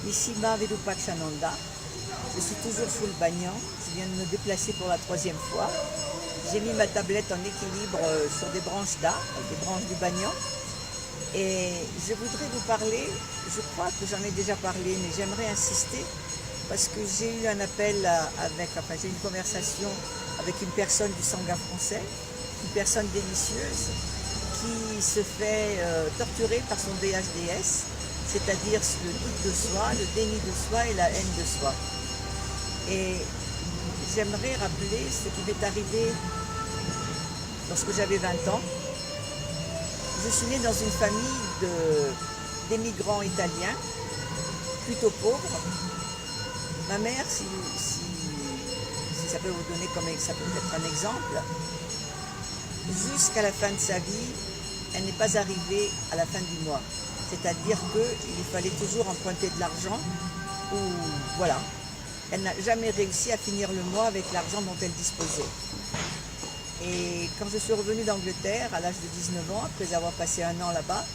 Ici Virupakshananda. Je suis toujours sous le Bagnan. Je viens de me déplacer pour la 3e fois. J'ai mis ma tablette en équilibre sur des branches d'arbres, des branches du Bagnan. Et je voudrais vous parler, je crois que j'en ai déjà parlé, mais j'aimerais insister parce que j'ai eu un appel j'ai eu une conversation avec une personne du Sangha français, une personne délicieuse qui se fait torturer par son DHDS, c'est-à-dire le doute de soi, le déni de soi et la haine de soi. Et j'aimerais rappeler ce qui m'est arrivé lorsque j'avais 20 ans. Je suis née dans une famille d'émigrants italiens, plutôt pauvres. Ma mère, si ça peut vous donner ça peut être un exemple, jusqu'à la fin de sa vie, elle n'est pas arrivée à la fin du mois. C'est-à-dire qu'il fallait toujours emprunter de l'argent, ou voilà. Elle n'a jamais réussi à finir le mois avec l'argent dont elle disposait. Et quand je suis revenue d'Angleterre, à l'âge de 19 ans, après avoir passé un an là-bas,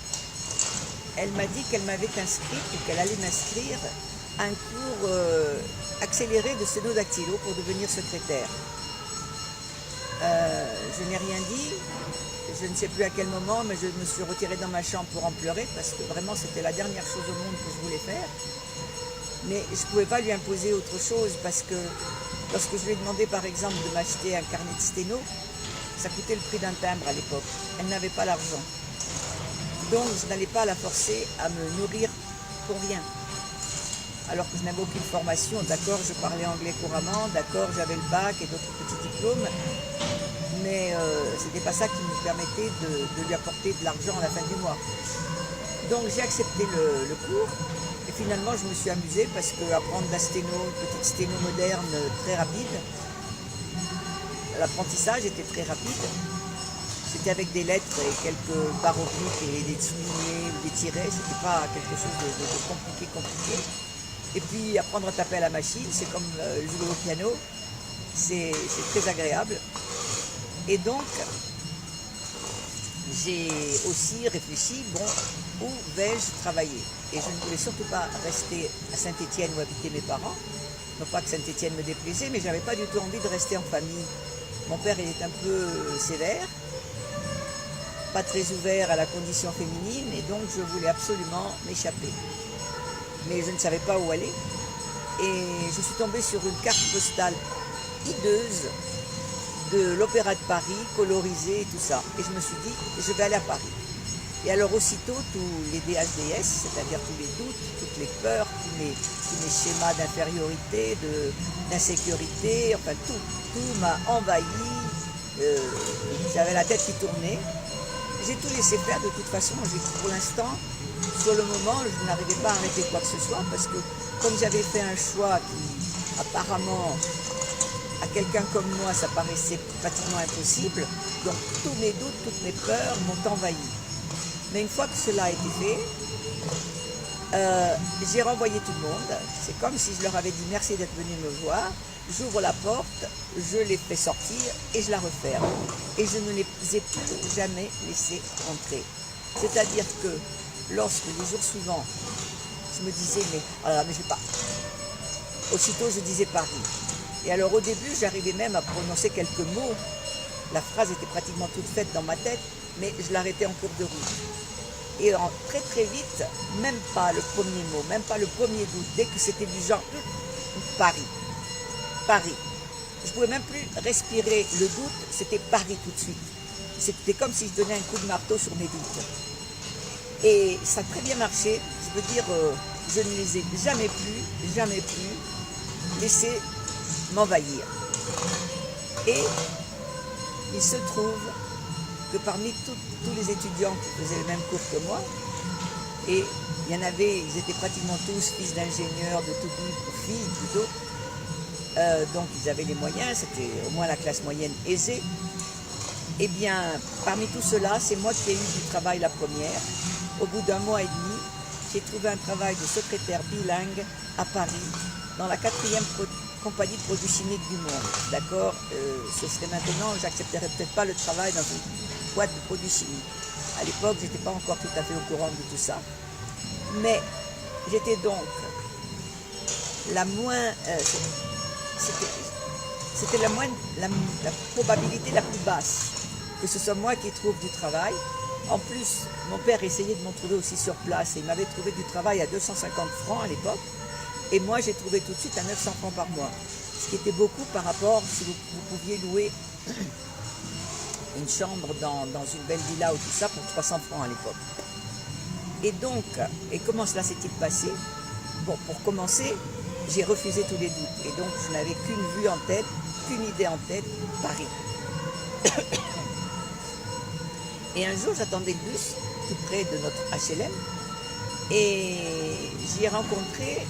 elle m'a dit qu'elle m'avait inscrite, ou qu'elle allait m'inscrire à un cours accéléré de sténodactylo pour devenir secrétaire. Je n'ai rien dit, je ne sais plus à quel moment, mais je me suis retirée dans ma chambre pour en pleurer, parce que vraiment c'était la dernière chose au monde que je voulais faire. Mais je ne pouvais pas lui imposer autre chose, parce que lorsque je lui ai demandé par exemple de m'acheter un carnet de sténo, ça coûtait le prix d'un timbre à l'époque. Elle n'avait pas l'argent. Donc je n'allais pas la forcer à me nourrir pour rien. Alors que je n'avais aucune formation. D'accord, je parlais anglais couramment, d'accord, j'avais le bac et d'autres petits diplômes. Mais c'était pas ça qui me permettait de lui apporter de l'argent à la fin du mois. Donc j'ai accepté le cours. Et finalement, je me suis amusée parce qu'apprendre la sténo, une petite sténo moderne, très rapide, l'apprentissage était très rapide. C'était avec des lettres et quelques barres obliques et des soulignés ou des tirets. C'était pas quelque chose de compliqué. Et puis apprendre à taper à la machine, c'est comme jouer au piano. C'est très agréable. Et donc, j'ai aussi réfléchi, où vais-je travailler? Et je ne voulais surtout pas rester à Saint-Étienne où habitaient mes parents. Non pas que Saint-Étienne me déplaisait, mais je n'avais pas du tout envie de rester en famille. Mon père il est un peu sévère, pas très ouvert à la condition féminine, et donc je voulais absolument m'échapper. Mais je ne savais pas où aller. Et je suis tombée sur une carte postale hideuse de l'Opéra de Paris, colorisée et tout ça. Et je me suis dit, je vais aller à Paris. Et alors aussitôt, tous les DHDS, c'est-à-dire tous les doutes, toutes les peurs, tous mes schémas d'infériorité, d'insécurité, enfin tout m'a envahi. J'avais la tête qui tournait. J'ai tout laissé faire de toute façon. Pour l'instant, sur le moment, je n'arrivais pas à arrêter quoi que ce soit parce que comme j'avais fait un choix qui apparemment à quelqu'un comme moi, ça paraissait pratiquement impossible. Donc tous mes doutes, toutes mes peurs m'ont envahi. Mais une fois que cela a été fait, j'ai renvoyé tout le monde. C'est comme si je leur avais dit merci d'être venus me voir. J'ouvre la porte, je les fais sortir et je la referme. Et je ne les ai plus jamais laissés entrer. C'est-à-dire que lorsque les jours suivants, je me disais mais je ne vais pas. Aussitôt je disais Paris. Et alors au début, j'arrivais même à prononcer quelques mots. La phrase était pratiquement toute faite dans ma tête, mais je l'arrêtais en cours de route. Et très très vite, même pas le premier mot, même pas le premier doute, dès que c'était du genre Paris. Paris. Je ne pouvais même plus respirer le doute, c'était Paris tout de suite. C'était comme si je donnais un coup de marteau sur mes doutes. Et ça a très bien marché. Je veux dire, je ne les ai jamais plus laissés m'envahir. Et il se trouve que parmi tous les étudiants qui faisaient le même cours que moi, et il y en avait, ils étaient pratiquement tous fils d'ingénieurs, de tout type, filles plutôt, donc ils avaient les moyens, c'était au moins la classe moyenne aisée. Eh bien, parmi tout cela, c'est moi qui ai eu du travail la première. Au bout d'un mois et demi, j'ai trouvé un travail de secrétaire bilingue à Paris, dans la 4e compagnie de produits chimiques du monde. D'accord, ce serait maintenant, j'accepterais peut-être pas le travail dans une boîte de produits chimiques. À l'époque, je n'étais pas encore tout à fait au courant de tout ça. Mais j'étais donc la moins, c'était la probabilité la plus basse que ce soit moi qui trouve du travail. En plus, mon père essayait de m'en trouver aussi sur place et il m'avait trouvé du travail à 250 francs à l'époque. Et moi, j'ai trouvé tout de suite à 900 francs par mois. Ce qui était beaucoup par rapport, si vous pouviez louer une chambre dans une belle villa ou tout ça pour 300 francs à l'époque. Et donc, et comment cela s'est-il passé? Bon, pour commencer, j'ai refusé tous les doutes. Et donc, je n'avais qu'une vue en tête, qu'une idée en tête, Paris. Et un jour, j'attendais le bus, tout près de notre HLM, et j'y ai rencontré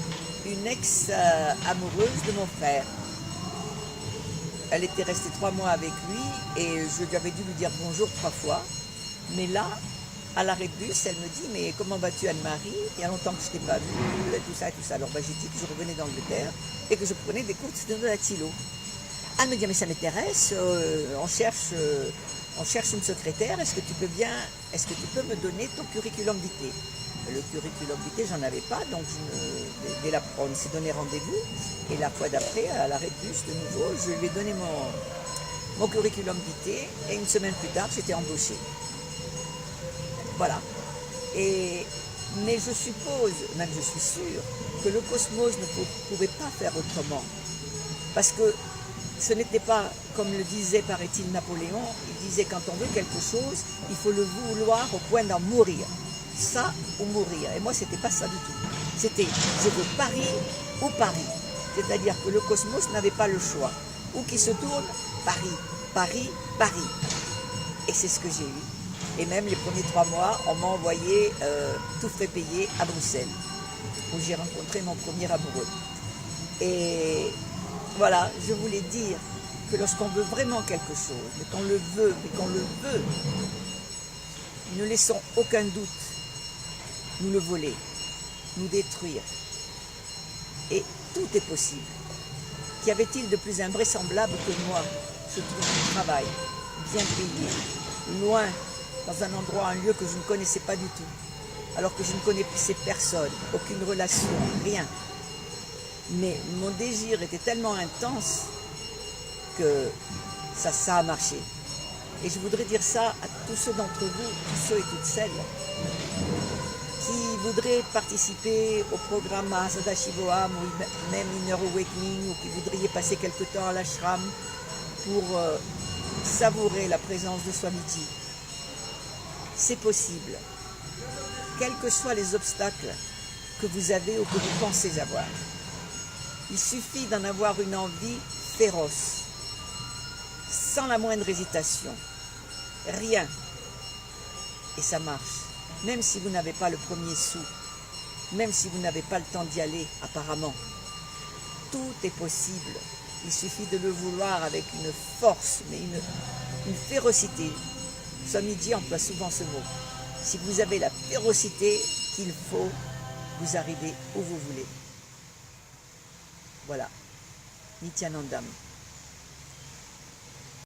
une ex-amoureuse de mon frère. Elle était restée 3 mois avec lui, et je avais dû lui dire bonjour 3 fois. Mais là, à l'arrêt de bus, elle me dit « Mais comment vas-tu, Anne-Marie? Il y a longtemps que je ne t'ai pas vue, tout ça, tout ça. » Alors j'ai dit que je revenais d'Angleterre et que je prenais des cours de dactylo. Elle me dit « Mais ça m'intéresse, on cherche une secrétaire, est-ce que tu peux me donner ton curriculum vitae ?» Le curriculum vitae, j'en avais pas, donc on s'est donné rendez-vous. Et la fois d'après, à l'arrêt de bus, de nouveau, je lui ai donné mon curriculum vitae, et une semaine plus tard, j'étais embauchée. Voilà. Mais je suppose, même je suis sûre, que le cosmos ne pouvait pas faire autrement. Parce que ce n'était pas, comme le disait, paraît-il, Napoléon, il disait quand on veut quelque chose, il faut le vouloir au point d'en mourir. Ça ou mourir. Et moi, c'était pas ça du tout. C'était, je veux Paris ou Paris. C'est-à-dire que le cosmos n'avait pas le choix. Où qu'il se tourne, Paris, Paris, Paris. Et c'est ce que j'ai eu. Et même les premiers 3 mois, on m'a envoyé tout frais payé à Bruxelles, où j'ai rencontré mon premier amoureux. Et voilà, je voulais dire que lorsqu'on veut vraiment quelque chose, mais qu'on le veut, ne laissons aucun doute nous le voler, nous détruire. Et tout est possible. Qu'y avait-il de plus invraisemblable que moi? Je trouve du travail, bien payé, loin, dans un endroit, un lieu que je ne connaissais pas du tout, alors que je ne connaissais personne, aucune relation, rien. Mais mon désir était tellement intense que ça a marché. Et je voudrais dire ça à tous ceux d'entre vous, tous ceux et toutes celles qui voudraient participer au programme Mahasada Shivoham ou même Inner Awakening, ou qui voudraient passer quelque temps à l'ashram pour savourer la présence de Swamiji. C'est possible, quels que soient les obstacles que vous avez ou que vous pensez avoir. Il suffit d'en avoir une envie féroce, sans la moindre hésitation, rien, et ça marche. Même si vous n'avez pas le premier sou, même si vous n'avez pas le temps d'y aller, apparemment, tout est possible. Il suffit de le vouloir avec une force, mais une férocité. Swamiji emploie souvent ce mot. Si vous avez la férocité qu'il faut, vous arrivez où vous voulez. Voilà. Nityanandam.